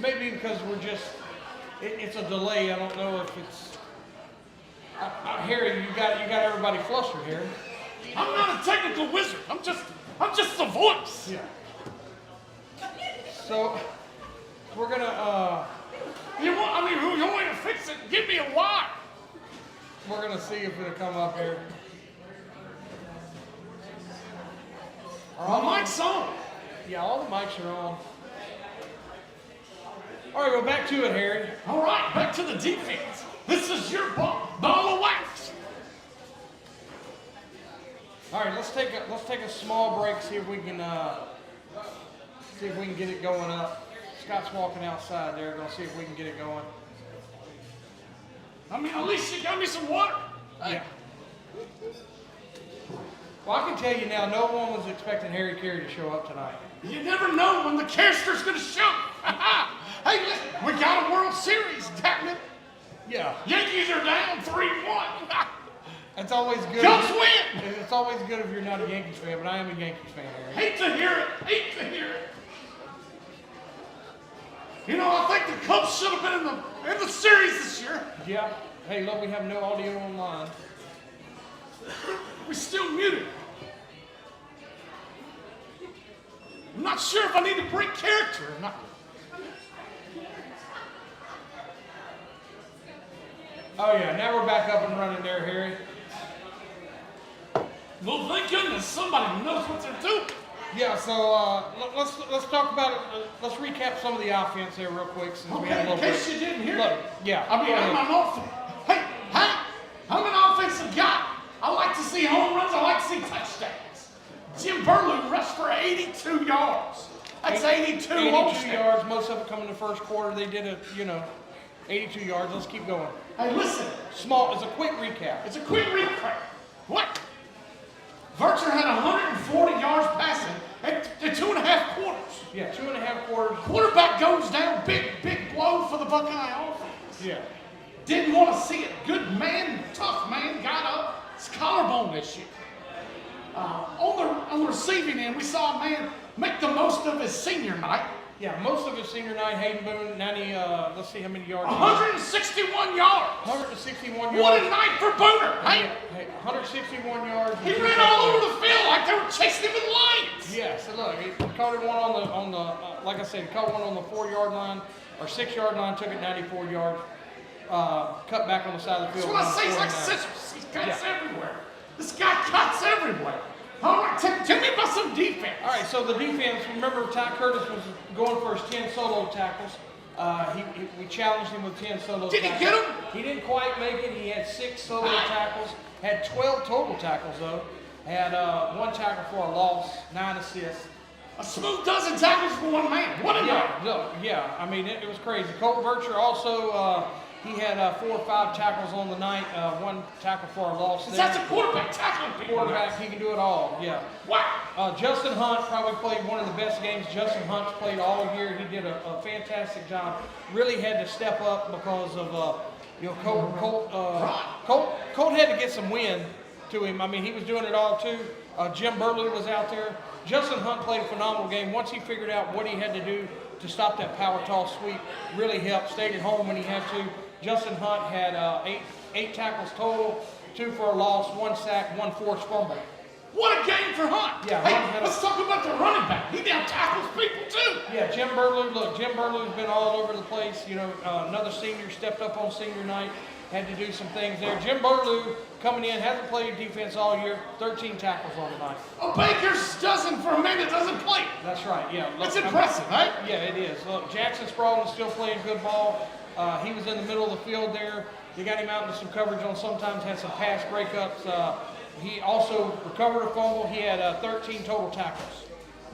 Maybe because we're just, it's a delay. I don't know if it's. Harry, you got everybody flustered here. I'm not a technical wizard. I'm just a voice. Yeah. So we're gonna. You want to fix it? Give me a wire. We're gonna see if it'll come up here. My mic's on. Yeah, all the mics are on. All right, well, back to it, Harry. All right, back to the defense. This is your ball of wax. All right, let's take a small break. See if we can get it going up. Scott's walking outside there. Gonna see if we can get it going. I mean, at least you got me some water. Yeah. Well, I can tell you now, no one was expecting Harry Carey to show up tonight. You never know when the caster's gonna show. Hey, listen, we got a World Series, damn it. Yeah. Yankees are down 3-1. It's always good. Cubs win. It's always good if you're not a Yankees fan, but I am a Yankees fan, Harry. Hate to hear it. You know, I think the Cubs should have been in the series this year. Yeah. Hey, look, we have no audio online. We're still muted. I'm not sure if I need to break character or not. Oh yeah, now we're back up and running there, Harry. Well, thank goodness somebody knows what they're doing. Yeah, so let's talk about it. Let's recap some of the offense there real quick since we had a little in case you didn't hear Look, it. yeah. I mean, I'm an offensive guy. I like to see home runs. I like to see touchdowns. Jim Burlew rushed for 82 yards. That's 82 yards. Most of it come in the first quarter. They did 82 yards. Let's keep going. Hey, listen. It's a quick recap. What? Vircher had 140 yards passing at 2.5 quarters. Yeah, 2.5 quarters. Quarterback goes down, big blow for the Buckeye offense. Yeah. Didn't want to see it. Good man, tough man, got up. His collarbone issue. On the receiving end, we saw a man make the most of his senior night. Yeah, most of his senior night, Hayden Boone, 90, let's see how many yards. 161 yards. 161 yards. What a night for Booner. Hey, 161 yards. He ran all over the field like they were chasing him with lions. Yeah, so look, he caught one on the like I said, he caught one on the 4-yard line or 6-yard line, took it 94 yards, cut back on the side of the field. That's what I say, he's like scissors. He cuts everywhere. This guy cuts everywhere. All right, tell me about some defense. All right, so the defense, remember Ty Curtis was going for his 10 solo tackles. We challenged him with 10 solo tackles. Did he get them? He didn't quite make it. He had 6 solo tackles. Had 12 total tackles, though. Had 1 tackle for a loss, 9 assists. A smooth dozen tackles for one man. What a night. Look, yeah, I mean, it was crazy. Colt Vircher also, he had 4 or 5 tackles on the night, 1 tackle for a loss. That's a quarterback tackling people. Quarterback, he can do it all, yeah. Wow. Justin Hunt probably played one of the best games Justin Hunt's played all year. He did a fantastic job. Really had to step up because of, Colt had to get some wind to him. I mean, he was doing it all too. Jim Burlew was out there. Justin Hunt played a phenomenal game. Once he figured out what he had to do to stop that power toss sweep, really helped. Stayed at home when he had to. Justin Hunt had 8 tackles total, 2 for a loss, 1 sack, 1 forced fumble. What a game for Hunt. Yeah, hey, let's talk about the running back. He down tackles people too. Yeah, Jim Burlew's been all over the place. Another senior stepped up on senior night, had to do some things there. Jim Burlew coming in, hasn't played defense all year, 13 tackles on the night. A Baker's dozen for a man that doesn't play. That's right, yeah. That's impressive, right? Yeah, it is. Look, Jackson Sprawling's still playing good ball. He was in the middle of the field there. You got him out into some coverage on sometimes, had some pass breakups. He also recovered a fumble. He had 13 total tackles.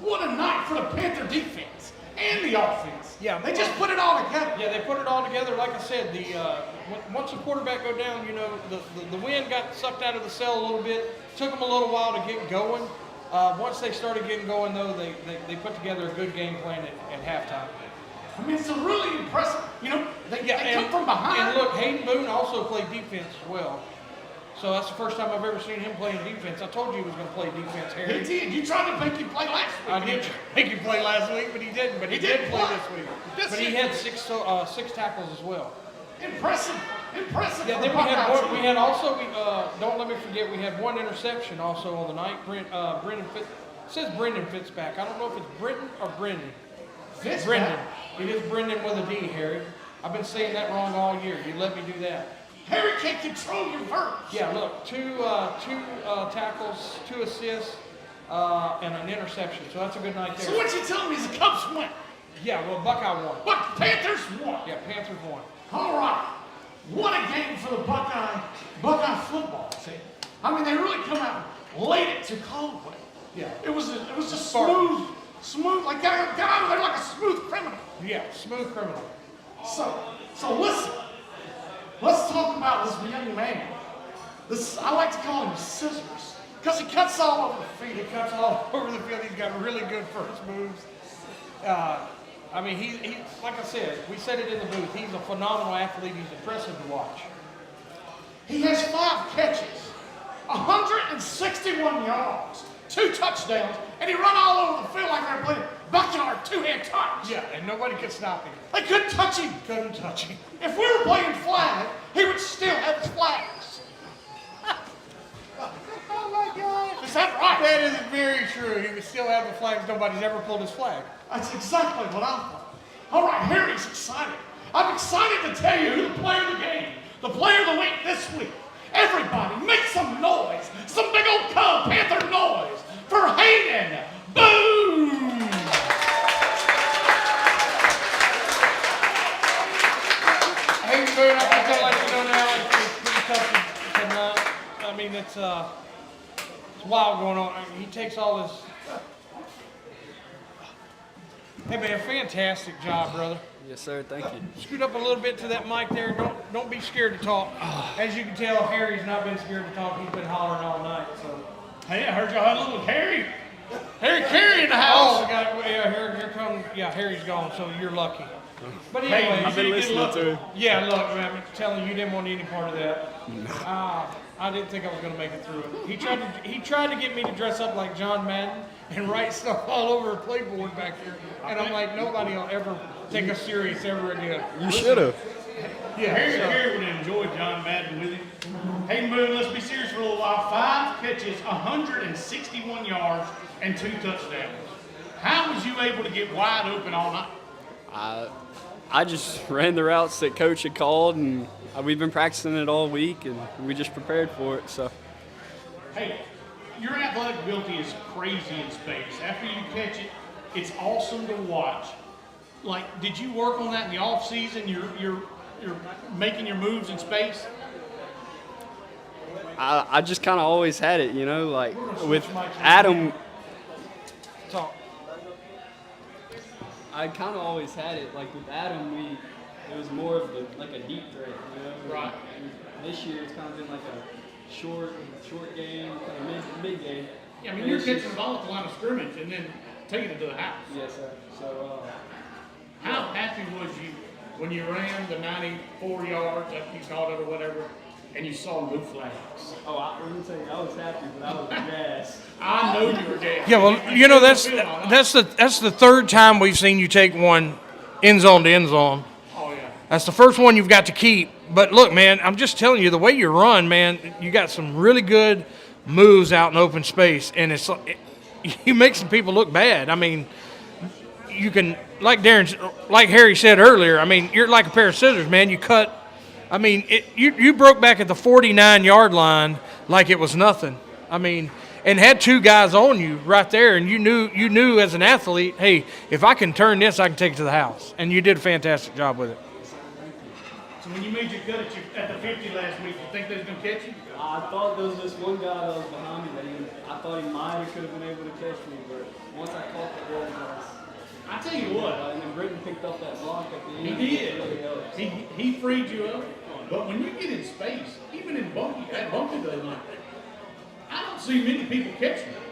What a night for the Panther defense and the offense. Yeah, they just put it all together. Yeah, they put it all together. Like I said, once the quarterback go down, the wind got sucked out of the sail a little bit. Took them a little while to get going. Once they started getting going, though, they put together a good game plan at halftime. I mean, it's really impressive. They come from behind. And look, Hayden Boone also played defense as well. So that's the first time I've ever seen him playing defense. I told you he was going to play defense, Harry. He did. You tried to make him play last week. I did make him play last week, but he didn't. But he did play this week. But he had six tackles as well. Impressive. Yeah, then we had also, don't let me forget, we had one interception also on the night. It says Brendan Fitzpatrick. I don't know if it's Brenton or Brendan. Brendan. It is Brendan with a D, Harry. I've been saying that wrong all year. You let me do that. Harry can't control your verbs. Yeah, look, two tackles, 2 assists, and an interception. So that's a good night there. So what you telling me is the Cubs win? Yeah, well, Buckeye won. But Panthers won. Yeah, Panthers won. All right. What a game for the Buckeye football team. I mean, they really come out and laid it to Caldwell. Yeah. It was just smooth, like got out of there like a smooth criminal. Yeah, smooth criminal. So listen. Let's talk about this young man. I like to call him Scissors because he cuts all over the field. He cuts all over the field. He's got really good first moves. I mean, he like I said, we said it in the booth. He's a phenomenal athlete. He's impressive to watch. He has 5 catches, 161 yards, 2 touchdowns, and he run all over the field like they're playing backyard 2-hand touch. Yeah, and nobody could stop him. They couldn't touch him. Couldn't touch him. If we were playing flag, he would still have his flags. Oh my God! Is that right? That is very true. He would still have the flags. Nobody's ever pulled his flag. That's exactly what I thought. All right, Harry's excited. I'm excited to tell you who the player of the game, the player of the week this week. Everybody, make some noise, some big old Cub Panther noise for Hayden Boone. Hayden Boone, I can let you know now, it's pretty tough to not. I mean, it's wild going on. I mean, he takes all this. Hey man, fantastic job, brother. Yes, sir. Thank you. Scoot up a little bit to that mic there. Don't be scared to talk. As you can tell, Harry's not been scared to talk. He's been hollering all night. So. Hey, I heard y'all had a little Harry Carey in the house. Oh, here comes. Yeah, Harry's gone. So you're lucky. But anyway, I've been listening to him. Yeah, look, man, I'm telling you, didn't want any part of that. I didn't think I was going to make it through it. He tried to get me to dress up like John Madden and write stuff all over a playboard back here, and I'm like, nobody will ever take us serious ever again. You should have. Yeah. Harry would have enjoyed John Madden with him. Hayden Boone, let's be serious for a little while. 5 catches, 161 yards, and 2 touchdowns. How was you able to get wide open all night? I just ran the routes that coach had called, and we've been practicing it all week, and we just prepared for it. So, Hey, your athletic ability is crazy in space. After you catch it, it's awesome to watch. Like, did you work on that in the off season? You're making your moves in space. I just kind of always had it, like with Adam. Talk. I kind of always had it. Like with Adam, it was more of like a deep threat, Right. And this year it's kind of been like a short game, kind of mid game. Yeah, I mean, you're catching the ball at the line of scrimmage and then taking it to the house. Yes, sir. So. How happy was you when you ran the 94 yards, like you called it or whatever, and you saw no flags? Oh, I wouldn't say I was happy, but I was gassed. I know you were gassed. Yeah, well, that's the third time we've seen you take one end zone to end zone. Oh yeah. That's the first one you've got to keep. But look, man, I'm just telling you, the way you run, man, you got some really good moves out in open space, and you make some people look bad. I mean, you can, like Harry said earlier, I mean, you're like a pair of scissors, man. You cut. I mean, you broke back at the 49-yard line like it was nothing. I mean, and had 2 guys on you right there, and you knew as an athlete, hey, if I can turn this, I can take it to the house. And you did a fantastic job with it. So when you made your cut at the 50 last week, you think they was going to catch you? I thought there was this one guy that was behind me I thought he might have could have been able to catch me, but once I caught the ball, I tell you what, and then Britton picked up that block at the end. he did. It really helped. He freed you up. But when you get in space, even in Bunkie, that Bunkie the other night, I don't see many people catching it.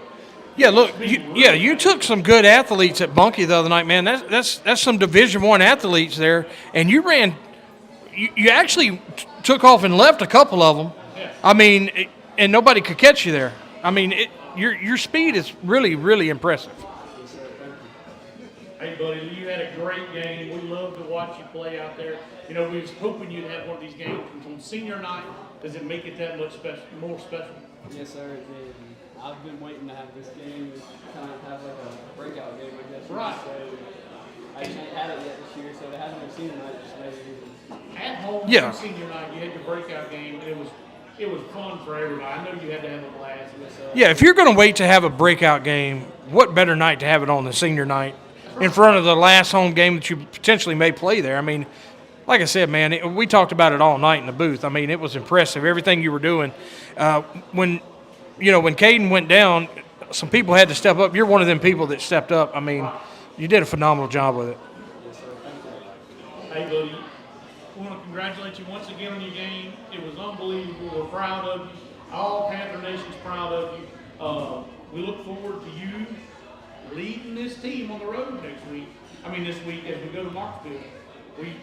Yeah, look, you took some good athletes at Bunkie the other night, man. That's some Division I athletes there, and you ran. You actually took off and left a couple of them. Yeah. I mean, and nobody could catch you there. I mean, your speed is really, really impressive. Hey, buddy, you had a great game. We love to watch you play out there. You know, we was hoping you'd have one of these games on senior night. Does it make it that much more special? Yes, sir, it did. And I've been waiting to have this game to kind of have like a breakout game, I guess. Right. I just ain't had it yet this year, so to have it on senior night just made it even. At home Yeah. on senior night, you had your breakout game, and it was fun for everybody. I know you had to have a blast. Yeah, if you're going to wait to have a breakout game, what better night to have it on than senior night in front of the last home game that you potentially may play there? I mean, like I said, man, we talked about it all night in the booth. I mean, it was impressive, everything you were doing. When Caden went down, some people had to step up. You're one of them people that stepped up. I mean, you did a phenomenal job with it. Hey, buddy, I want to congratulate you once again on your game. It was unbelievable. We're proud of you. All Panther Nation's proud of you. We look forward to you leading this team on the road this week as we go to Marksville.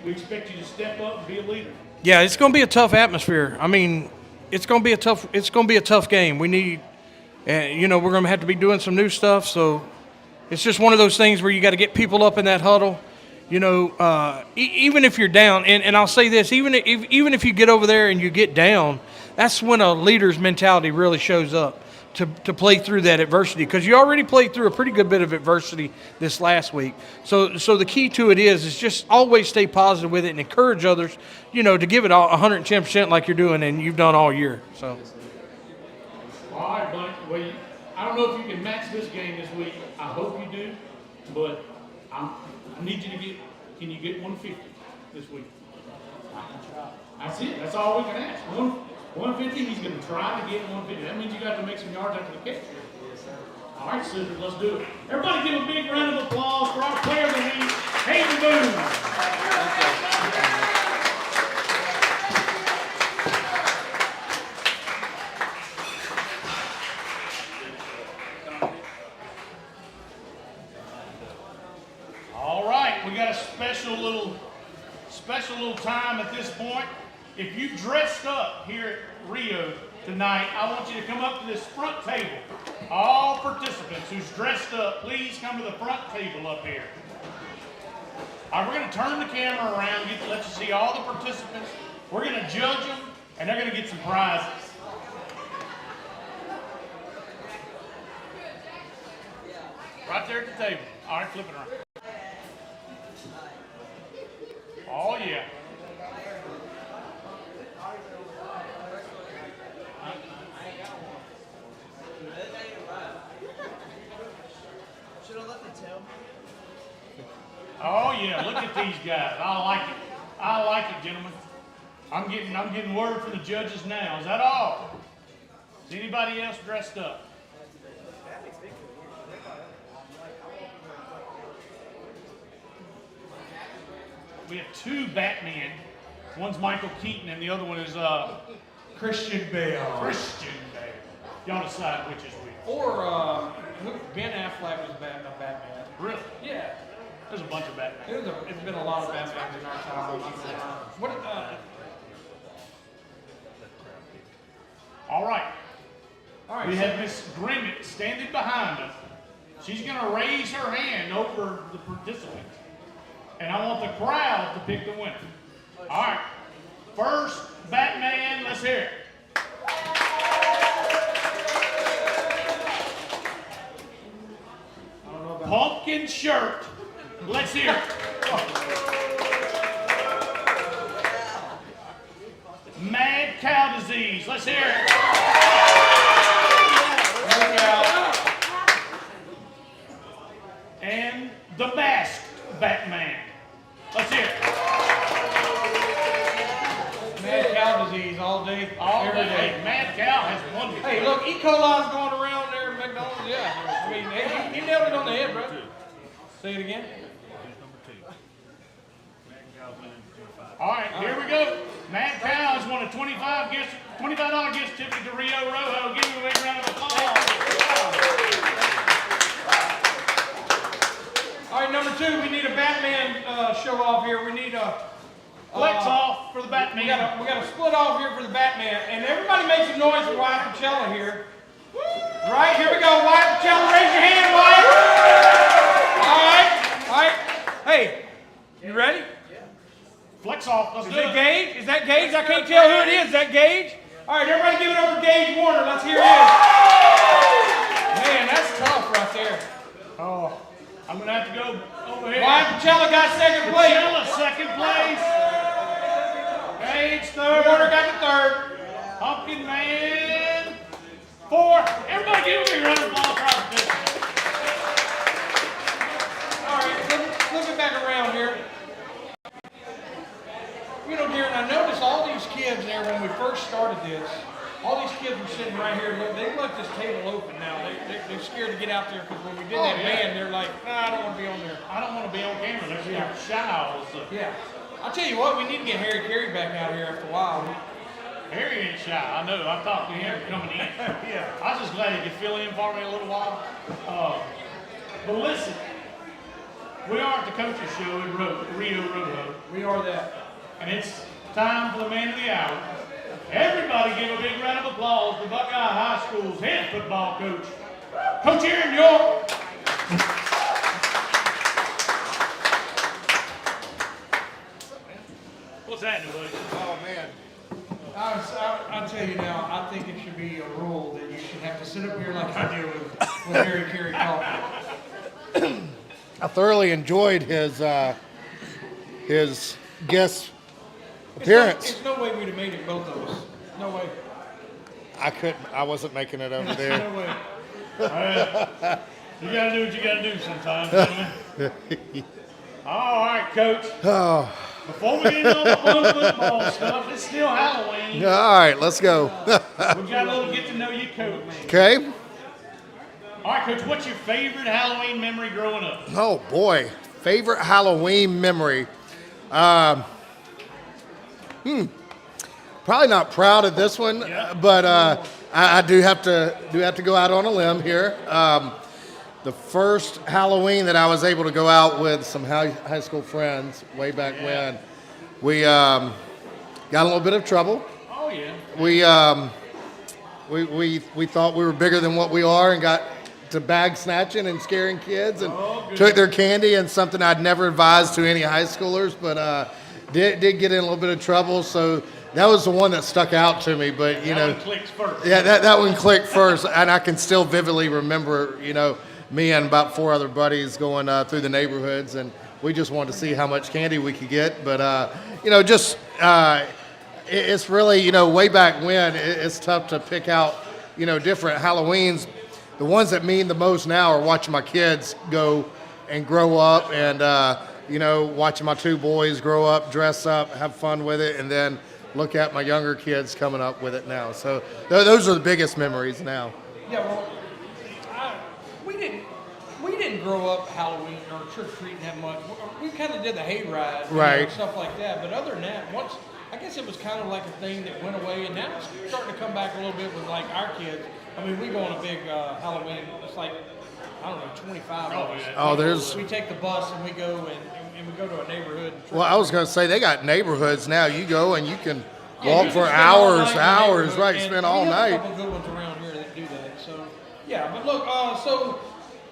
We expect you to step up and be a leader. Yeah, it's going to be a tough atmosphere. I mean, it's going to be a tough game. We need, we're going to have to be doing some new stuff. So it's just one of those things where you got to get people up in that huddle. Even if you're down, and I'll say this, even if you get over there and you get down, that's when a leader's mentality really shows up to play through that adversity, because you already played through a pretty good bit of adversity this last week. So the key to it is just always stay positive with it and encourage others, to give it all 110% like you're doing and you've done all year. So. All right, buddy. Well, I don't know if you can match this game this week. I hope you do, but I need you to can you get 150 this week? That's it. That's all we can ask. 150, he's going to try to get 150. That means you got to make some yards after the catch. All right, sisters, let's do it. Everybody give a big round of applause for our player of the week, Hayden Boone. All right, we got a special little time at this point. If you dressed up here at Rio tonight, I want you to come up to this front table. All participants who's dressed up, please come to the front table up here. All right, we're going to turn the camera around, let you see all the participants. We're going to judge them, and they're going to get some prizes. Right there at the table. All right, flip it around. Oh, yeah. Oh yeah, look at these guys. I like it, gentlemen. I'm getting word from the judges now. Is that all? Is anybody else dressed up? We have two Batmen. One's Michael Keaton and the other one is Christian Bale. Christian Bale. Y'all decide which is which. Or Ben Affleck was a Batman. Really? Yeah. There's a bunch of Batman. It's been a lot of Batmans in our time. All right. We So have Miss Grimmett standing behind us. She's going to raise her hand over the participants. And I want the crowd to pick the winner. All right. First Batman, let's hear it. Pumpkin shirt. Let's hear it. Mad cow disease. Let's hear it. And the masked Batman. Let's hear it. Mad cow disease all day, every day. Mad cow has won. Hey, look, E. coli's going around there at McDonald's. Yeah, I mean, he nailed it on the head, bro. Say it again. All right, here we go. Mad Cow has won a $25 gift certificate to Rio Rojo. Give him a big round of applause. All right, number two, we need a Batman show off here. We need Flex off for the Batman. We got a split off here for the Batman. And everybody make some noise for Wyatt Pachella here. Right, here we go. Wyatt Pachella, raise your hand, Wyatt. All right. Hey, you ready? Flex off. Let's do it. Gage? Is that Gage? I can't tell who it is. Is that Gage? All right, everybody give it up for Gage Warner. Let's hear his. Man, that's tough right there. Oh, I'm going to have to go over here. Wyatt Pachella got second place. Pachella, second place. Gage, third. Warner got the third. Pumpkin Man, fourth. Everybody give me a round of applause for our business. All right, flip it back around here. You know, Darron, I noticed all these kids there when we first started this, all these kids were sitting right here. They left this table open now. They're scared to get out there because when we did that band, they're like, nah, I don't want to be on there. I don't want to be on camera. They're shy all of a sudden. Yeah. I'll tell you what, we need to get Harry Carey back out here after a while. Harry ain't shy. I know. I talked to him coming in. Yeah. I was just glad he could fill in for me a little while. But listen, we are at the coaches show in Rio Rojo. We are that. And it's time for the man of the hour. Everybody give a big round of applause for Buckeye High School's head football coach, Coach Aaron York. What's that, buddy? Oh, man. I'll tell you now, I think it should be a rule that you should have to sit up here like I do with Harry Carey talking. I thoroughly enjoyed his guest appearance. There's no way we'd have made it, both of us. No way. I wasn't making it over No there. way. You gotta do what you gotta do sometimes, gentlemen. All right, Coach. Oh, Before we get into all the fun football stuff, it's still Halloween. all right, let's go. We've got a little get to know you, Coach. Okay. All right, Coach, what's your favorite Halloween memory growing up? Oh boy, favorite Halloween memory. Probably not proud of this one, but I do have to go out on a limb here. The first Halloween that I was able to go out with some high school friends way back when, we got a little bit of trouble. Oh yeah. We thought we were bigger than what we are and got to bag snatching and scaring kids and took their candy, and something I'd never advised to any high schoolers, but did get in a little bit of trouble. So that was the one that stuck out to me. But That one clicks first. yeah, that one clicked first, and I can still vividly remember, me and about 4 other buddies going through the neighborhoods, and we just wanted to see how much candy we could get. But it's really, way back when, it's tough to pick out, different Halloweens. The ones that mean the most now are watching my kids go and grow up, and watching my 2 boys grow up, dress up, have fun with it, and then look at my younger kids coming up with it now. So those are the biggest memories now. Yeah, well, we didn't grow up Halloween or trick-or-treating that much. We kind of did the hayride, Right. stuff like that. But other than that, I guess it was kind of like a thing that went away, and now it's starting to come back a little bit with like our kids. I mean, we go on a big Halloween. It's like, I don't know, 25 of us. Oh, there's. We take the bus and we go and we go to a neighborhood. And Well, I was going to say, they got neighborhoods now. You go and you can Yeah, walk you for can spend all hours, night in the hours, neighborhood, right? and Spend all we have night. a couple good ones around here that do that. So, yeah, but look, so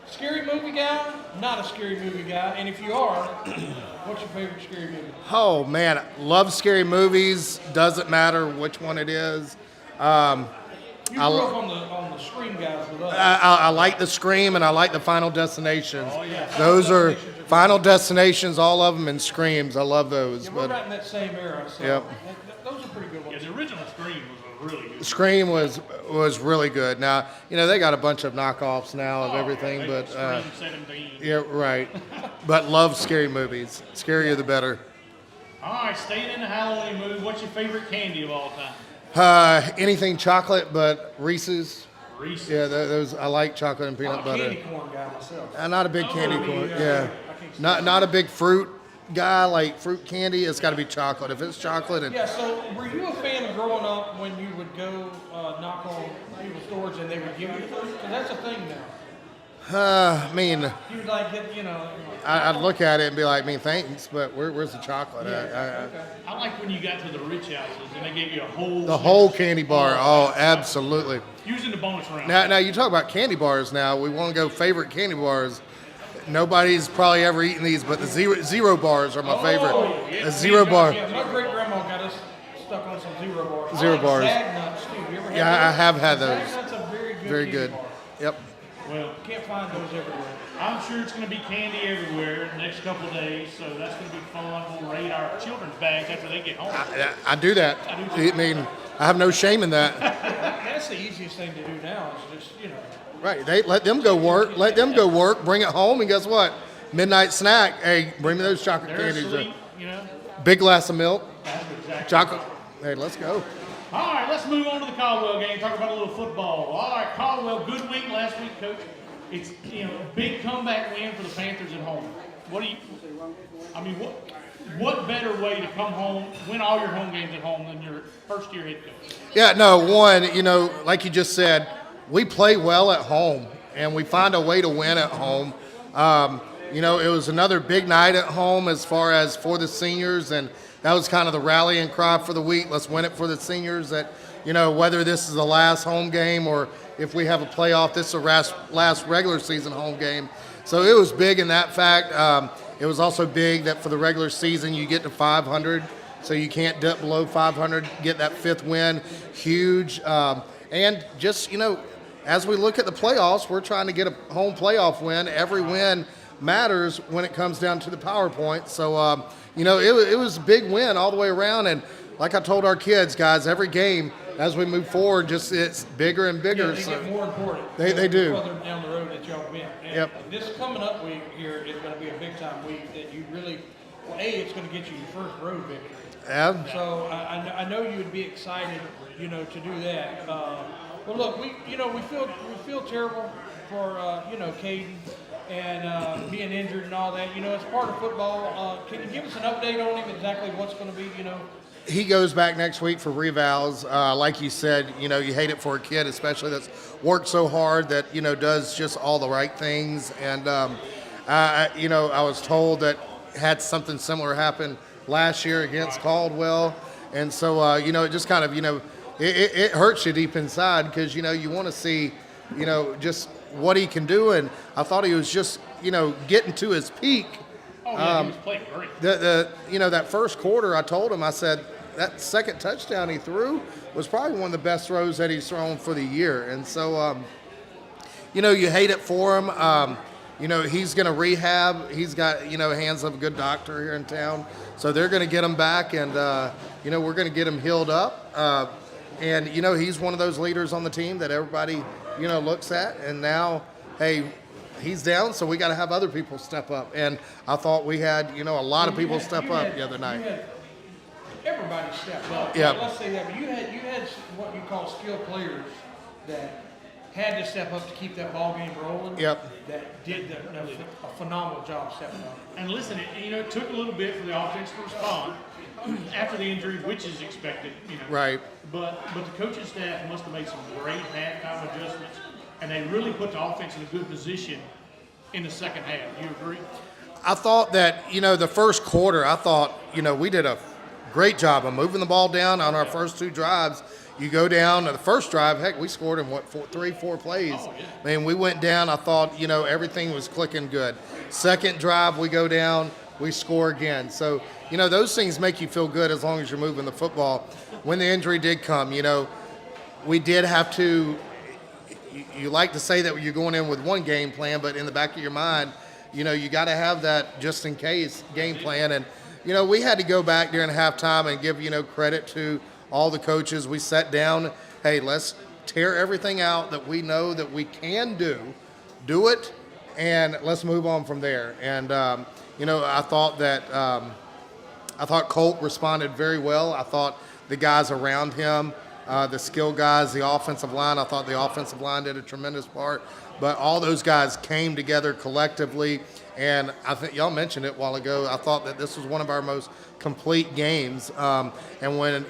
scary movie guy, not a scary movie guy, and if you are, what's your favorite scary movie? Oh man, love scary movies. Doesn't matter which one it is. You grew up on the Scream guys with us. I like the Scream and I like the Final Destinations. Oh, yeah. Those are Destinations are Final Destinations, all of them, and Screams. I love those. Yeah, we're But right in that same era, so Yep. those are pretty good Yeah, ones. the original Scream was a really good. Scream was really good. Now they got a bunch of knockoffs now of everything, yeah, but Scream 17. yeah, right. But love scary movies. Scarier the better. All right, staying in the Halloween mood, what's your favorite candy of all time? Anything chocolate, but Reese's. Reese's. Yeah, those I like chocolate and I'm peanut a butter. candy corn guy myself. I'm not a big candy Oh, corn. yeah. Yeah, not a big fruit guy. Like fruit candy, it's got to be chocolate. If it's chocolate and Yeah, so were you a fan of growing up when you would go knock on people's doors and they would give you fruit? Because that's a thing now. I mean, You would like get, you know. I'd look at it and be like, thanks, but where's the chocolate at? Okay. I like when you got to the rich houses and they gave you a whole The whole candy bar. Oh, absolutely. using the bonus round. Now you talk about candy bars. Now we want to go favorite candy bars. Nobody's probably ever eaten these, but the zero bars are my favorite. yeah. A zero bar. Yeah, my great grandma got us stuck on some zero bars. Zero I like bars. Zag nuts too. You ever had Yeah, I those? have had Zag those. nuts are very good. Very candy good. bar. Yep. Well, Can't find those everywhere. I'm sure it's going to be candy everywhere the next couple of days, so that's going to be fun. We'll raid our children's bags after they get home. I do that. I mean, I have no shame in that. That's the easiest thing to do now is just, Right. They let them go work. Let them go work. Bring it home, and guess what? Midnight snack. Hey, bring me those chocolate They're candies. asleep, you know. Big glass of milk. That's exactly. Chocolate. Hey, let's go. All right, let's move on to the Caldwell game. Talk about a little football. All right, Caldwell, good week last week, Coach. It's big comeback win for the Panthers at home. What better way to come home, win all your home games at home than your first year head coach? Yeah, no, like you just said, we play well at home, and we find a way to win at home. It was another big night at home as far as for the seniors, and that was kind of the rallying cry for the week. Let's win it for the seniors that, whether this is the last home game or if we have a playoff, this is the last regular season home game. So it was big in that fact. It was also big that for the regular season you get to 500, so you can't dip below 500, get that fifth win, huge. And just, as we look at the playoffs, we're trying to get a home playoff win. Every win matters when it comes down to the PowerPoint. So, it was a big win all the way around. And like I told our kids, guys, every game as we move forward, just it's bigger and bigger. Yeah, they get more important. They do. Further down the road that y'all win. And Yep. This coming up week here is going to be a big time week that you really, it's going to get you your first road victory. Yeah. So I know you would be excited, to do that. Well, look, we feel terrible for Caden and being injured and all that. It's part of football. Can you give us an update on him? Exactly what's going to be? He goes back next week for revals. Like you said, you hate it for a kid, especially that's worked so hard that, does just all the right things. And, I was told that had something similar happen last year against Caldwell. And so, it just kind of, it hurts you deep inside because, you want to see, just what he can do. And I thought he was just, getting to his peak. Oh, yeah, he was playing great. That first quarter, I told him, I said, that second touchdown he threw was probably one of the best throws that he's thrown for the year. And so, you hate it for him. He's going to rehab. He's got, hands of a good doctor here in town. So they're going to get him back, and, we're going to get him healed up. And, he's one of those leaders on the team that everybody, looks at. And now, hey, he's down, so we got to have other people step up. And I thought we had, a lot of people step up the other night. Everybody stepped up. Yeah. Let's say that, but you had what you call skilled players that had to step up to keep that ball game rolling. Yep. That did a phenomenal job stepping up. And listen, it took a little bit for the offense to respond after the injury, which is expected. Right. But the coaching staff must have made some great halftime adjustments, and they really put the offense in a good position in the second half. Do you agree? I thought that, the first quarter, we did a great job of moving the ball down on our first two drives. You go down to the first drive, heck, we scored in 4 plays. Oh, yeah. I mean, we went down, I thought, everything was clicking good. Second drive, we go down, we score again. So, those things make you feel good as long as you're moving the football. When the injury did come, we did have to, you like to say that you're going in with one game plan, but in the back of your mind, you got to have that just in case game plan. And, we had to go back during halftime and give, credit to all the coaches. We sat down, hey, let's tear everything out that we know that we can do it, and let's move on from there. And, I thought Colt responded very well. I thought the guys around him, the skill guys, the offensive line, I thought the offensive line did a tremendous part. But all those guys came together collectively, and I think y'all mentioned it a while ago. I thought that this was one of our most complete games. And when,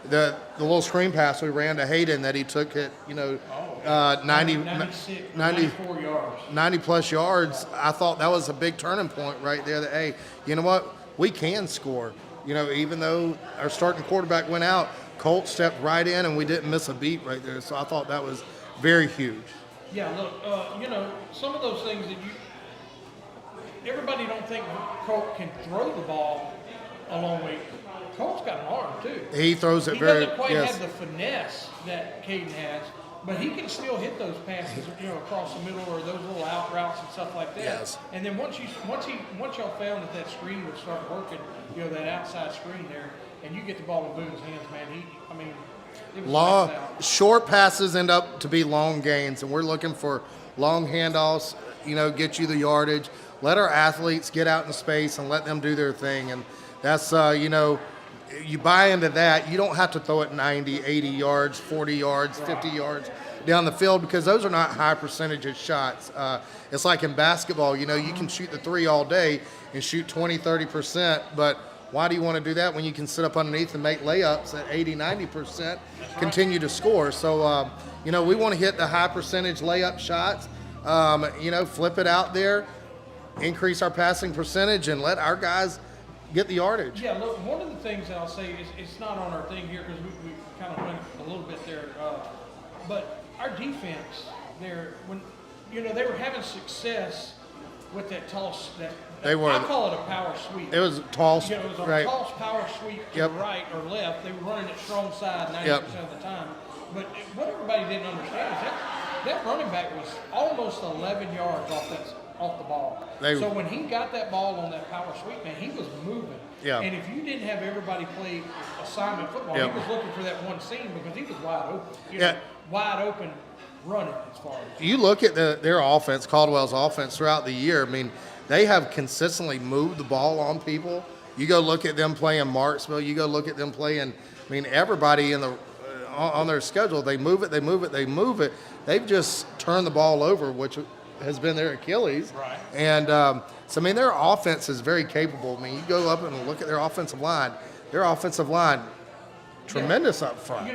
the little screen pass we ran to Hayden that he took it, 94 yards. 90 plus yards. I thought that was a big turning point right there. That, hey, you know what? We can score. Even though our starting quarterback went out, Colt stepped right in and we didn't miss a beat right there. So I thought that was very huge. Yeah, look, some of those things that everybody don't think Colt can throw the ball a long way. Colt's got an arm too. He throws it he very. doesn't quite yes. have the finesse that Caden has, but he can still hit those passes, across the middle or those little out routes and stuff like that. Yes. And then once y'all found that screen would start working, that outside screen there, and you get the ball in Boone's hands, man. It was Long, lights out. short passes end up to be long gains, and we're looking for long handoffs. Get you the yardage. Let our athletes get out in space and let them do their thing, and that's you buy into that. You don't have to throw it 90, 80 yards, 40 yards, 50 yards down the field because those are not high percentage shots. It's like in basketball, you can shoot the three all day and shoot 20, 30%, but why do you want to do that when you can sit up underneath and make layups at 80, 90%, continue to score? So, we want to hit the high percentage layup shots, flip it out there, increase our passing percentage, and let our guys get the yardage. Yeah, look, one of the things that I'll say is it's not on our thing here because we kind of went a little bit there, but our defense there, when they were having success with that toss, I call it a power sweep. It was a toss, it was a right? toss power sweep to the right or left. They were running it strong side 90% of the time. But what everybody didn't understand is that running back was almost 11 yards off the ball. So when he got that ball on that power sweep, man, he was moving. Yeah. And if you didn't have everybody play assignment football, he was looking for that one seam because he was wide open. Wide open running as far as. You look at their offense, Caldwell's offense throughout the year. I mean, they have consistently moved the ball on people. You go look at them playing Marksville. You go look at them playing. I mean, everybody on their schedule, they move it. They've just turned the ball over, which has been their Achilles. Right. And so, I mean, their offense is very capable. I mean, you go up and look at their offensive line. Tremendous up front.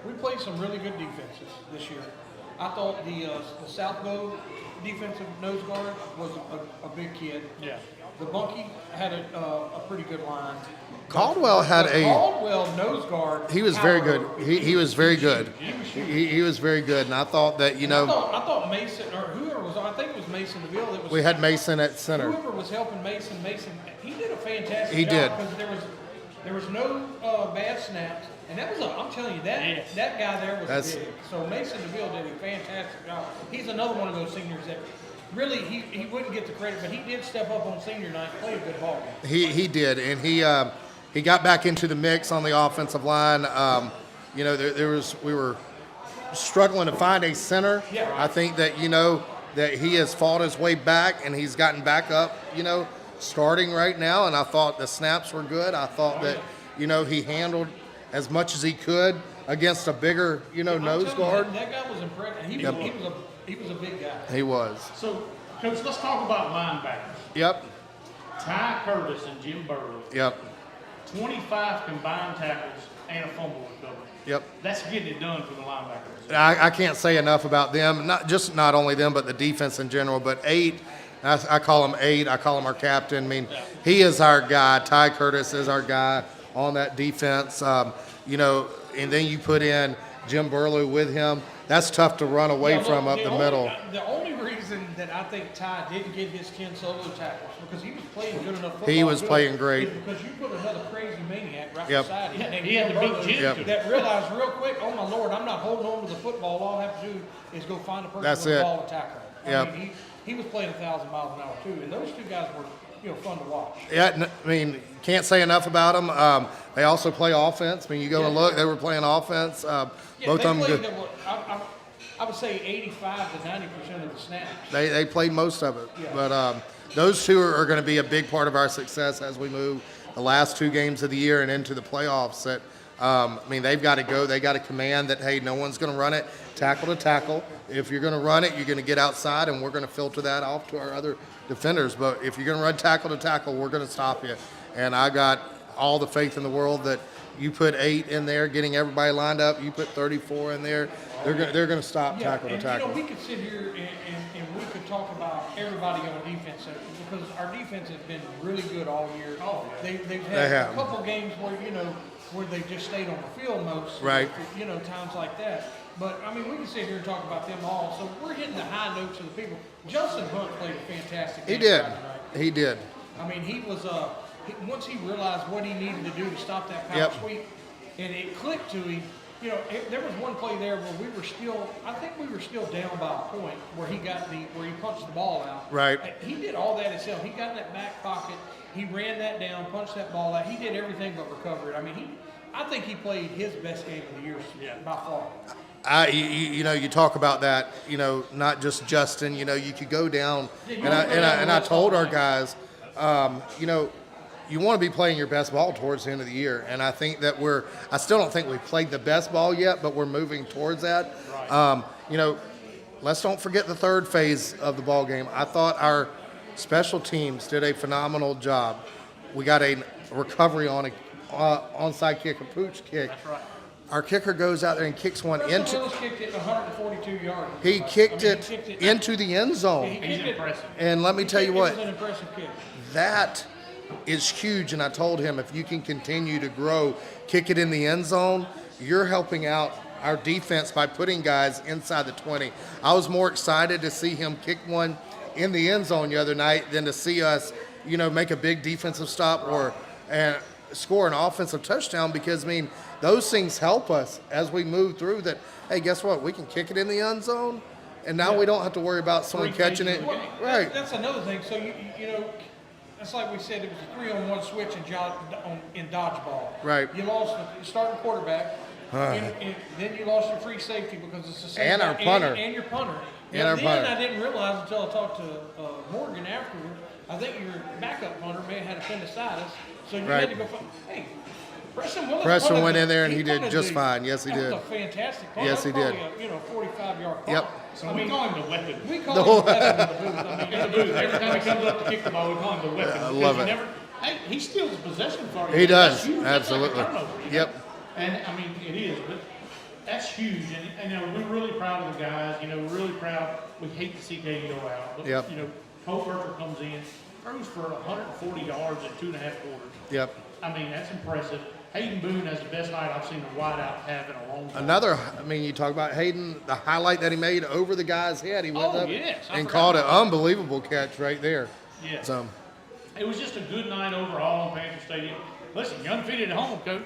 We played some really good defenses this year. I thought the Southbow defensive nose guard was a big kid. Yeah. The Bunkie had a pretty good line. Caldwell had Caldwell nose guard. He was very good. He was very good. He was very good, and I thought that I thought Mason or whoever was on. I think it was Mason Deville. We had Mason at center. Whoever was helping Mason, he did a fantastic He job. did. Because there was no bad snaps, and I'm telling you that guy there was big. So Mason Deville did a fantastic job. He's another one of those seniors that. Really, he wouldn't get the credit, but he did step up on senior night and play a good ball game. He did, and he got back into the mix on the offensive line. We were struggling to find a center. Yeah, right. I think that that he has fought his way back and he's gotten back up. Starting right now, and I thought the snaps were good. I thought that he handled as much as he could against a bigger nose guard. That guy was impressive. He was a big guy. He was. So, Coach, let's talk about linebackers. Yep. Ty Curtis and Jim Burley. Yep. 25 combined tackles and a fumble recovery. Yep. That's getting it done for the linebackers. I can't say enough about them. Not only them, but the defense in general. But 8, I call him 8. I call him our captain. I mean, he is our guy. Ty Curtis is our guy on that defense. And then you put in Jim Burley with him. That's tough to run away from up the middle. The only reason that I think Ty didn't get his 10 solo tackles because he was playing good enough football. He was playing great. Because you put another crazy maniac right Yep. beside him. Yeah, he had to beat Jim. That realized real quick, oh my Lord, I'm not holding on to the football. All I have to do is go find a person That's with it. the ball and tackle. Yep. I mean, he was playing 1,000 miles an hour too, and those two guys were fun to watch. Yeah, I mean, can't say enough about them. They also play offense. I mean, you go and look, they were playing offense. Both of them good. I would say 85 to 90% of the snaps. They played most of it. Yeah. But those two are going to be a big part of our success as we move the last 2 games of the year and into the playoffs. That they've got to go. They got to command that, hey, no one's going to run it tackle to tackle. If you're going to run it, you're going to get outside, and we're going to filter that off to our other defenders. But if you're going to run tackle to tackle, we're going to stop you. And I got all the faith in the world that you put 8 in there, getting everybody lined up. You put 34 in there. They're going to stop tackle to tackle. We could sit here and we could talk about everybody on defense because our defense has been really good all year. They've had a couple games where they just stayed on the field most. Right. Times like that. But, I mean, we can sit here and talk about them all. So we're hitting the high notes of the people. Justin Hunt played a fantastic game. He did. Friday night. He did. I mean, he was once he realized what he needed to do to stop that power sweep, and it clicked to him. There was one play there where we were still down by a point where he punched the ball out. Right. He did all that himself. He got in that back pocket. He ran that down, punched that ball out. He did everything but recover it. I mean, I think he played his best game of the year by far. You talk about that, not just Justin, you could go down, and I told our guys, you want to be playing your best ball towards the end of the year. And I think that I still don't think we've played the best ball yet, but we're moving towards that. Right. Let's don't forget the third phase of the ball game. I thought our special teams did a phenomenal job. We got a recovery on a onside kick, a pooch kick. That's right. Our kicker goes out there and kicks one into. Willis kicked it 142 yards. He kicked it into the end zone. He's impressive. And let me tell you what, it was an impressive kick. That is huge. And I told him, if you can continue to grow, kick it in the end zone, you're helping out our defense by putting guys inside the 20. I was more excited to see him kick one in the end zone the other night than to see us, make a big defensive stop or score an offensive touchdown, because, those things help us as we move through that. Hey, guess what? We can kick it in the end zone, and now we don't have to worry about someone catching it. Well, right. That's another thing. So, that's like we said, it was a 3-on-1 switch in dodgeball. Right. You lost the starting quarterback, and then you lost your free safety because it's the same. And our punter. And your punter. And our punter. I didn't realize until I talked to Morgan afterward, I think your backup punter may have had appendicitis, so you had to go find, hey, Preston went in there and he did just fine. Yes, he did. That was a fantastic punt. Yes, he did. 45-yard punt. Yep. So we call him the weapon. We call him the weapon in the booth. In the booth. Every time he comes up to kick the ball, we call him the weapon. I love it. He steals possession for you. He does. That's Absolutely. Like a turnover, Yep. And it is, but that's huge. And we're really proud of the guys. We're really proud. We hate to see Katie go out. But, Yep. Hope Burker comes in, throws for 140 yards in 2.5 quarters. Yep. That's impressive. Hayden Boone has the best night I've seen a wideout have in a long time. You talk about Hayden, the highlight that he made over the guy's head. He went up I and caught an unbelievable catch right there. Yeah. So it was just a good night overall in Panther Stadium. Listen, you're undefeated at home, Coach.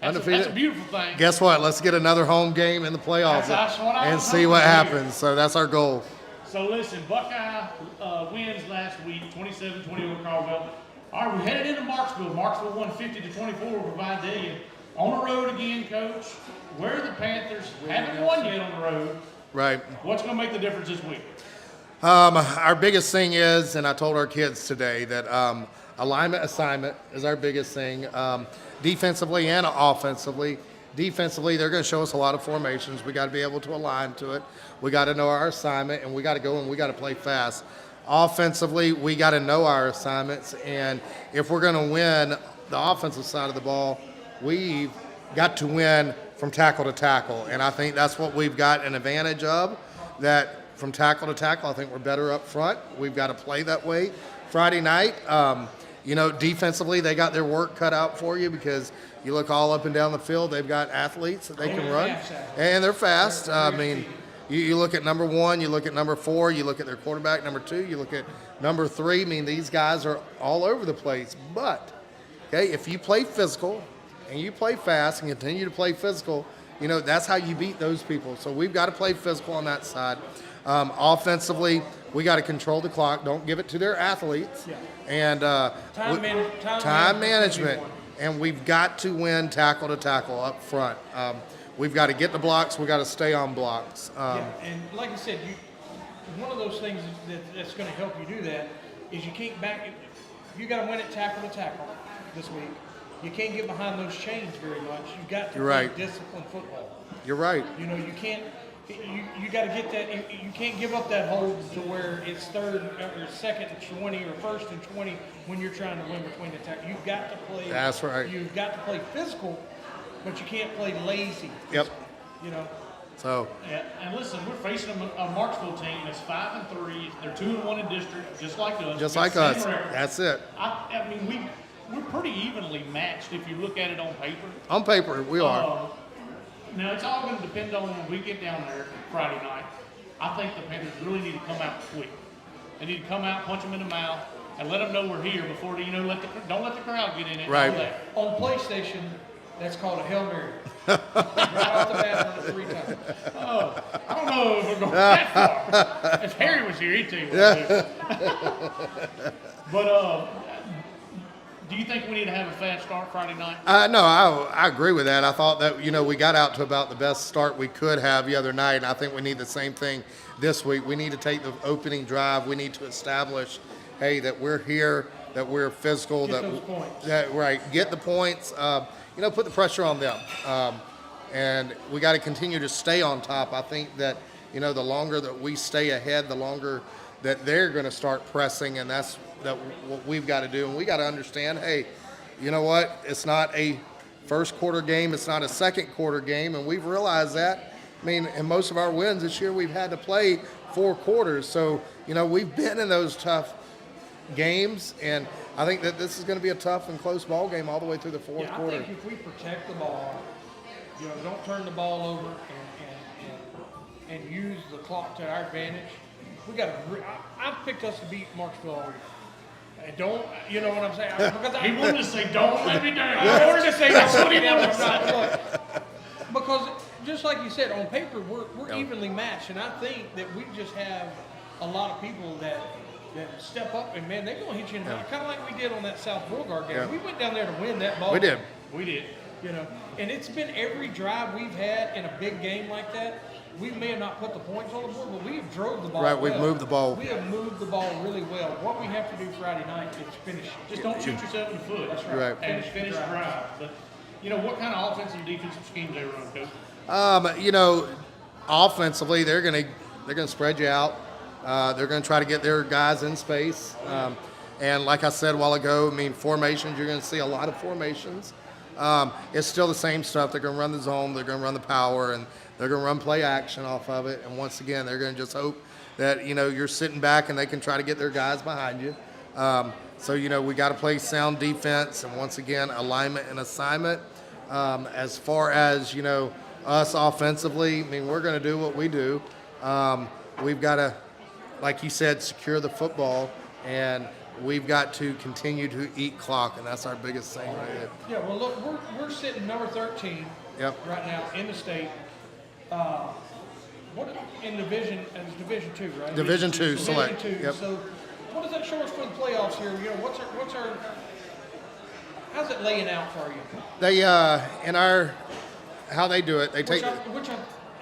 That's undefeated. That's a beautiful thing. Guess what? Let's get another home game in the playoffs and see what happens. So that's our goal. So listen, Buckeye wins last week, 27-20 over Caldwell. All right, we're headed into Marksville. Marksville won 50-24 over Vidalia. On the road again, Coach. Where are the Panthers? Haven't won yet on the road. Right. What's going to make the difference this week? Our biggest thing is, and I told our kids today, that alignment assignment is our biggest thing, defensively and offensively. Defensively, they're going to show us a lot of formations. We got to be able to align to it. We got to know our assignment, and we got to go and we got to play fast. Offensively, we got to know our assignments, and if we're going to win the offensive side of the ball, we've got to win from tackle to tackle, and I think that's what we've got an advantage of, that from tackle to tackle, I think we're better up front. We've got to play that way. Friday night, defensively, they got their work cut out for you, because you look all up and down the field, they've got athletes that they can run, and they're fast. You look at number 1, you look at number 4, you look at their quarterback, number 2, you look at number 3. These guys are all over the place. But, if you play physical and you play fast and continue to play physical, that's how you beat those people. So we've got to play physical on that side. Offensively, we got to control the clock. Don't give it to their athletes. Yeah. And time management. And we've got to win tackle to tackle up front. We've got to get the blocks. We've got to stay on blocks. And like I said, one of those things that's going to help you do that is you can't you got to win it tackle to tackle this week. You can't get behind those chains very much. You've got to play disciplined football. You're right. You can't. you got to get that. You can't give up that hold to where it's third or second and 20 or first and 20 when you're trying to win between the tackles. You've got to play. That's right. You've got to play physical, but you can't play lazy. Yep. You know. So. Yeah, and listen, we're facing a Marksville team that's 5-3. They're 2-1 in district, just like us. Just like us. Record. That's it. I mean, we're pretty evenly matched if you look at it on paper. On paper, we are. Now, it's all going to depend on when we get down there Friday night. I think the Panthers really need to come out quick. They need to come out, punch them in the mouth, and let them know we're here before they, don't let the crowd get in it. Right. On PlayStation, that's called a Hail Mary. Right off the bat, run it 3 times. Oh, I don't know if we're going that far. If Harry was here, he'd tell you what to do. But, do you think we need to have a fast start Friday night? No, I agree with that. I thought that, we got out to about the best start we could have the other night, and I think we need the same thing this week. We need to take the opening drive. We need to establish, hey, that we're here, that we're physical. Get those points. Right, get the points. Put the pressure on them. And we got to continue to stay on top. I think that, the longer that we stay ahead, the longer that they're going to start pressing, and that's what we've got to do. And we got to understand, hey, you know what? It's not a first quarter game. It's not a second quarter game, and we've realized that. I mean, in most of our wins this year, we've had to play 4 quarters. So, we've been in those tough games, and I think that this is going to be a tough and close ball game all the way through the fourth quarter. I think if we protect the ball, don't turn the ball over and use the clock to our advantage. We got to. I've picked us to beat Marksville already. And don't, you know what I'm saying? Because He wanted to say, don't let me down. I wanted to say That's don't what let he me down. wanted to I'm say. not. Look, because just like you said, on paper we're evenly matched, and I think that we just have a lot of people that step up and man, they're gonna hit you in the kind of like we did on that South Beauregard game. Yeah. We went down there to win that ball. We did. We did. And it's been every drive we've had in a big game like that. We may have not put the points on the board, but we have drove the ball. Right, we've moved the ball. We have moved the ball really well. What we have to do Friday night is finish. Just don't shoot yourself in the foot. That's right. Right. And finish the drive. But, what kind of offensive and defensive schemes they run, Coach? Offensively, they're gonna spread you out. They're gonna try to get their guys in space. And like I said a while ago, formations. You're gonna see a lot of formations. It's still the same stuff. They're gonna run the zone. They're gonna run the power, and they're gonna run play action off of it. And once again, they're gonna just hope that you're sitting back and they can try to get their guys behind you. So we got to play sound defense, and once again, alignment and assignment. As far as us offensively, we're going to do what we do. We've got to, like you said, secure the football, and we've got to continue to eat clock, and that's our biggest thing right there. Yeah, well, look, we're sitting number 13 right now in the state. What in Division? It's Division 2, right? Division 2 select. Division 2. Yep. So, what does that show us for the playoffs here? What's our? How's it laying out for you? They how they do it. They take. I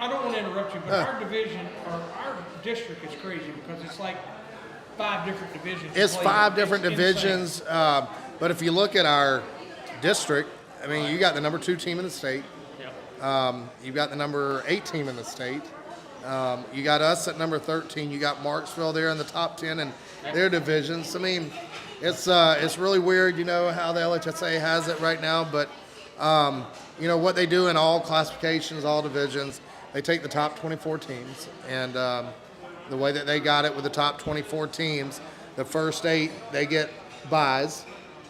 don't want to interrupt you, but our division or our district is crazy because it's like 5 different divisions. It's 5 different It's divisions, but if you look at our district, you got the number 2 team in the state. You've got the number 8 team in the state. You got us at number 13. You got Marksville there in the top 10 in their divisions. It's really weird, how the LHSA has it right now. But what they do in all classifications, all divisions, they take the top 24 teams, and the way that they got it with the top 24 teams, the first 8 they get buys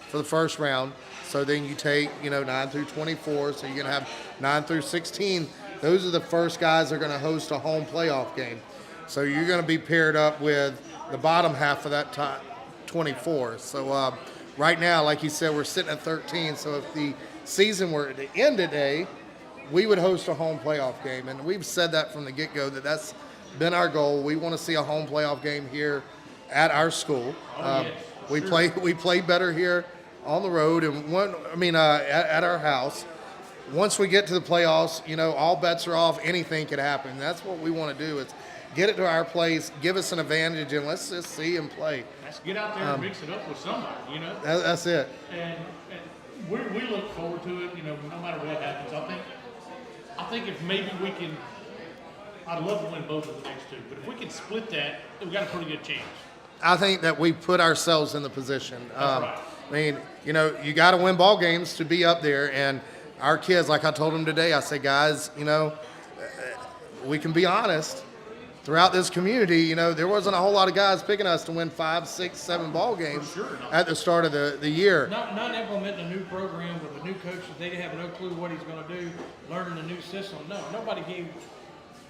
for the first round. So then you take 9 through 24. So you're gonna have 9 through 16. Those are the first guys that are going to host a home playoff game. So you're going to be paired up with the bottom half of that top 24. So right now, like you said, we're sitting at 13. So if the season were to end today, we would host a home playoff game. And we've said that from the get-go, that's been our goal. We want to see a home playoff game here at our school. We play better here on the road and at our house. Once we get to the playoffs, all bets are off. Anything could happen. That's what we want to do is get it to our place, give us an advantage, and let's just see and play. Let's get out there and mix it up with somebody, That's it. And we look forward to it, no matter what happens. I think if maybe we can, I'd love to win both of the next two, but if we can split that, we've got a pretty good chance. I think that we put ourselves in the position. Right. I mean, you got to win ball games to be up there. And our kids, like I told them today, I said, guys, we can be honest. Throughout this community, there wasn't a whole lot of guys picking us to win 5, 6, 7 ball games at the start of the year. Not implementing a new program with a new coach that they have no clue what he's going to do, learning a new system. No, nobody gave us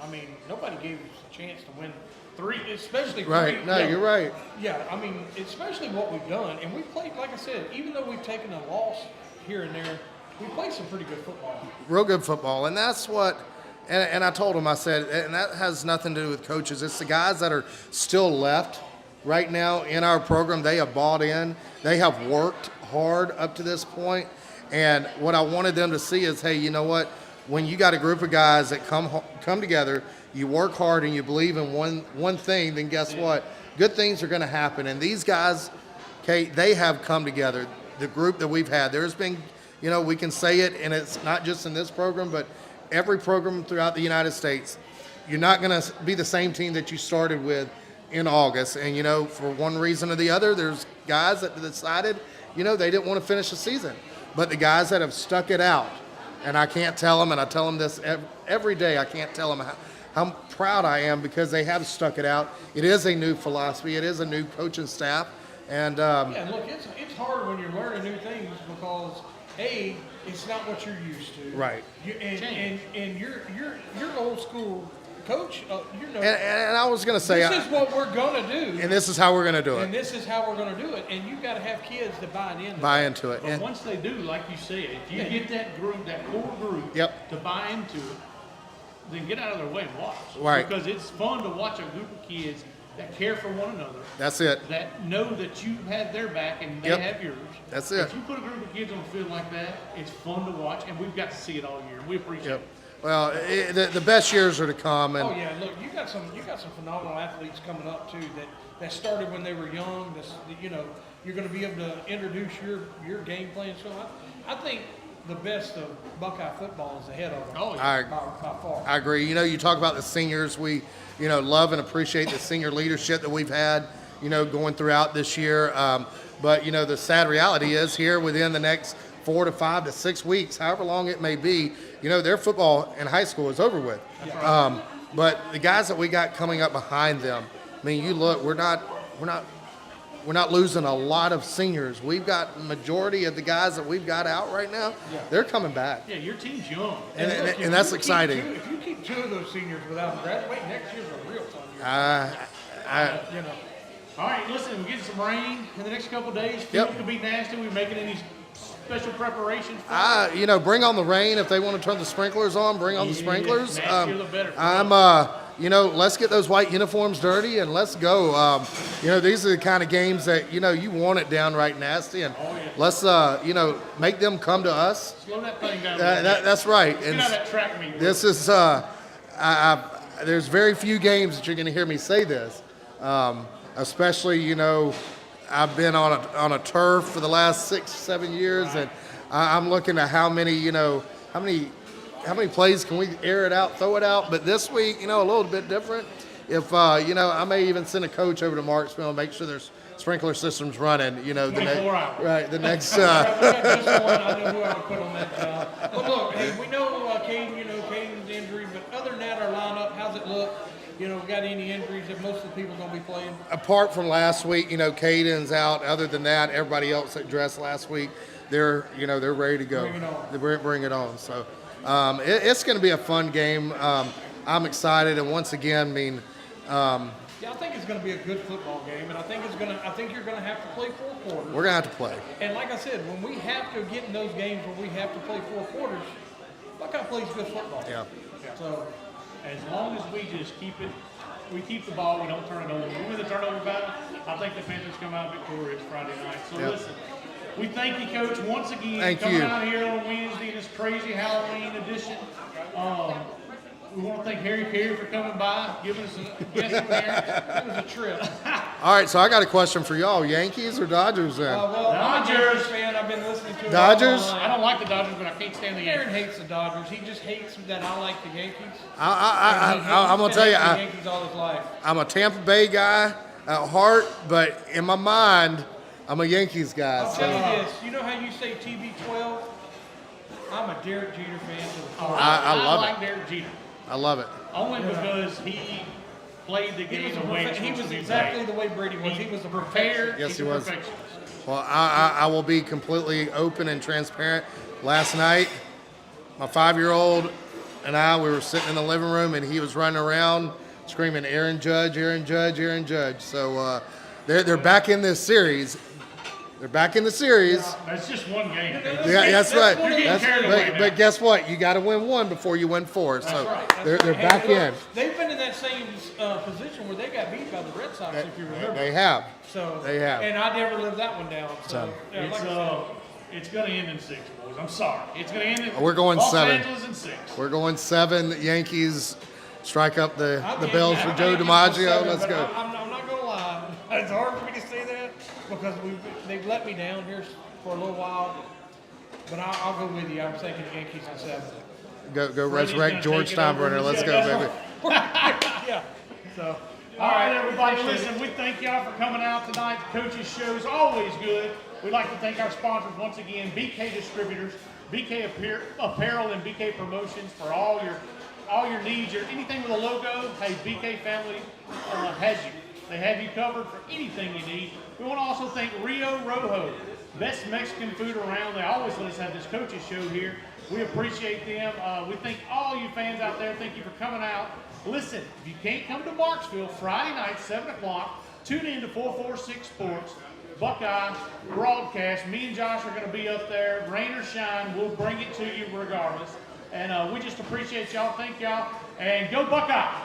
a chance to win 3, especially 3. Right. No, you're right. Yeah, I mean, especially what we've done. And we played, like I said, even though we've taken a loss here and there, we played some pretty good football. Real good football. And that's what, and I told him, I said, and that has nothing to do with coaches. It's the guys that are still left right now in our program. They have bought in. They have worked hard up to this point. And what I wanted them to see is, hey, you know what? When you got a group of guys that come together, you work hard and you believe in one thing, then guess what? Good things are going to happen. And these guys, okay, they have come together. The group that we've had, there's been, we can say it, and it's not just in this program, but every program throughout the United States. You're not going to be the same team that you started with in August. And, for one reason or the other, there's guys that decided, they didn't want to finish the season. But the guys that have stuck it out, and I can't tell them, and I tell them this every day, I can't tell them how proud I am because they have stuck it out. It is a new philosophy. It is a new coaching staff. And yeah, look, it's hard when you're learning new things because, A, it's not what you're used to. Right. And you're old school coach. And I was going to say, this is what we're going to do. And this is how we're going to do it. And this is how we're going to do it. And you've got to have kids that buy into it. But And once they do, like you said, if you get that group, that core group, to buy into it, then get out of their way and watch. Right. Because it's fun to watch a group of kids that care for one another. That's it. That know that you have their back and they have yours. That's it. If you put a group of kids on the field like that, it's fun to watch, and we've got to see it all year. We appreciate it. Well, the best years are to come. And oh yeah, look, you got some phenomenal athletes coming up too that started when they were young. You're going to be able to introduce your game plan. So I think the best of Buckeye football is ahead of them. Oh yeah, by far. I agree. You talk about the seniors. We love and appreciate the senior leadership that we've had. Going throughout this year. But the sad reality is here within the next 4 to 5 to 6 weeks, however long it may be, their football in high school is over with. But the guys that we got coming up behind them, I mean, you look, we're not losing a lot of seniors. We've got the majority of the guys that we've got out right now. Yeah. They're coming back. Yeah, your team's young, and that's exciting. If you keep 2 of those seniors without graduating, next year's a real fun year. All right, listen, we're getting some rain in the next couple of days. Field could be nasty. We're making any special preparations for it? Bring on the rain. If they want to turn the sprinklers on, bring on the sprinklers. Nastier the better. Let's get those white uniforms dirty and let's go. These are the kind of games that, you want it downright nasty. And let's, make them come to us. Slow that thing down. That's right. Let's get out of that track meet. This is, there's very few games that you're going to hear me say this. Especially, I've been on a turf for the last 6, 7 years, and I'm looking at how many plays can we air it out, throw it out. But this week, a little bit different. If I may even send a coach over to Marksville and make sure there's sprinkler systems running. The next, hours. right? The next. We got just one. I know who I would put on that job. But look, hey, we know Caden's injury, but other than that, our lineup, how's it look? We got any injuries that most of the people going to be playing? Apart from last week, Caden's out. Other than that, everybody else that dressed last week, they're ready to go. Bring it on. They bring it on. So it's going to be a fun game. I'm excited, and once again, I think it's going to be a good football game, and I think you're going to have to play 4 quarters. We're going to have to play. And like I said, when we have to get in those games where we have to play 4 quarters, Buckeye plays good football. Yeah. So. As long as we just keep the ball, we don't turn it over. When we win the turnover battle, I think the Panthers come out victorious Friday night. So listen, we thank you, Coach, once again. Thank coming you. out here on Wednesday in this crazy Halloween edition. We want to thank Harry Carey for coming by, giving us a guest appearance. It was a trip. All right, so I got a question for y'all. Yankees or Dodgers then? Well, I'm a Dodgers. Yankees fan. I've been listening to it Dodgers? all my I life. don't like the Dodgers, but I can't stand the Aaron Yankees. hates the Dodgers. He just hates that I like the Yankees. I'm going to tell you, the Yankees all his life. I'm a Tampa Bay guy at heart, but in my mind, I'm a Yankees guy. I'll So tell you this. You know how you say TB12? I'm a Derek Jeter fan to the core. I love like it. Derek Jeter. I love it. Only because he played the game the way it's He supposed was to be exactly played. the way Brady was. He was a prepared. Yes, He's he a was. perfectionist. Well, I will be completely open and transparent. Last night, my 5-year-old and we were sitting in the living room, and he was running around screaming, "Aaron Judge, Aaron Judge, Aaron Judge." So they're back in this series. They're back in the series. That's just one game. Yeah, that's right. You're getting carried away now. But guess what? You got to win one before you win four. So they're back in. They've been in that same position where they got beat by the Red Sox, if you remember. They have. So They have. And I never lived that one down. So yeah, like I said, It's going to end in 6, boys. I'm sorry. It's going to end in We're going Los 7. Angeles in 6. We're going 7. Yankees strike up the I'm Bills Yankee- for I'm Joe Yankee DiMaggio. 7, Let's but go. I'm not going to lie. It's hard for me to say that because they've let me down here for a little while. But I'll go with you. I'm thinking Yankees in 7. Go Brady's resurrect gonna George take it over. Steinbrenner. Let's go, baby. Yeah. So. All right, everybody, listen, we thank y'all for coming out tonight. The Coach's Show is always good. We'd like to thank our sponsors once again, BK Distributors, BK Apparel, and BK Promotions for all your needs. Or anything with a logo, hey, BK Family has you. They have you covered for anything you need. We want to also thank Rio Rojo, best Mexican food around. They always let us have this Coach's Show here. We appreciate them. We thank all you fans out there. Thank you for coming out. Listen, if you can't come to Marksville Friday night, 7 o'clock, tune in to 446 Sports, Buckeye broadcast. Me and Josh are going to be up there. Rain or shine, we'll bring it to you regardless. And we just appreciate y'all. Thank y'all. And go Buckeye!